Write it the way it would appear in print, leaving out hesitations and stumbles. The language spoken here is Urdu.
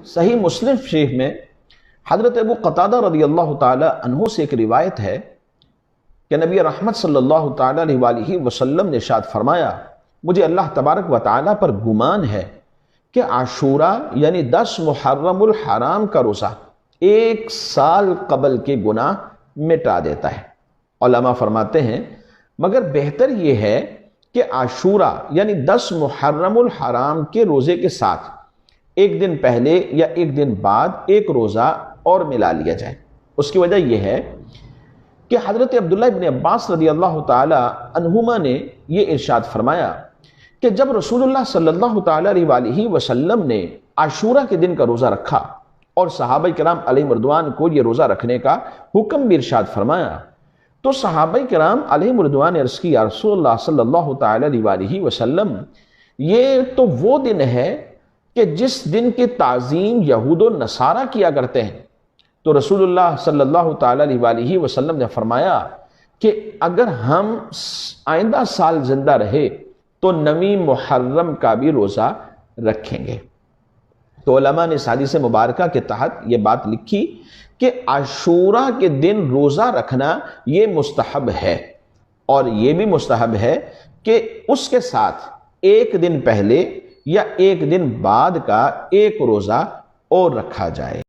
صحیح مسلم شریف میں حضرت ابو قتادہ رضی اللہ تعالی عنہ سے ایک روایت ہے کہ نبی رحمت صلی اللہ تعالی علیہ وآلہ وسلم نے ارشاد فرمایا، مجھے اللہ تبارک و تعالی پر گمان ہے کہ عاشورہ یعنی 10 محرم الحرام کا روزہ 1 سال قبل کے گناہ مٹا دیتا ہے۔ علماء فرماتے ہیں مگر بہتر یہ ہے کہ عاشورہ یعنی 10 محرم الحرام کے روزے کے ساتھ 1 دن پہلے یا 1 دن بعد ایک روزہ اور ملا لیا جائے۔ اس کی وجہ یہ ہے کہ حضرت عبداللہ ابن عباس رضی اللہ تعالی عنہما نے یہ ارشاد فرمایا کہ جب رسول اللہ صلی اللہ تعالی علیہ وآلہ وسلم نے عاشورہ کے دن کا روزہ رکھا اور صحابہ کرام علیہ رضوان کو یہ روزہ رکھنے کا حکم بھی ارشاد فرمایا، تو صحابہ کرام علیہ رضوان نے عرض کی، یا رسول اللہ صلی اللہ تعالی علیہ وآلہ وسلم، یہ تو وہ دن ہے کہ جس دن کی تعظیم یہود و نصارہ کیا کرتے ہیں۔ تو رسول اللہ صلی اللہ تعالی علیہ وآلہ وسلم نے فرمایا کہ اگر ہم آئندہ سال زندہ رہے تو 9 محرم کا بھی روزہ رکھیں گے۔ تو علماء نے اس حدیث مبارکہ کے تحت یہ بات لکھی کہ عاشورہ کے دن روزہ رکھنا یہ مستحب ہے، اور یہ بھی مستحب ہے کہ اس کے ساتھ 1 دن پہلے یا 1 دن بعد کا ایک روزہ اور رکھا جائے۔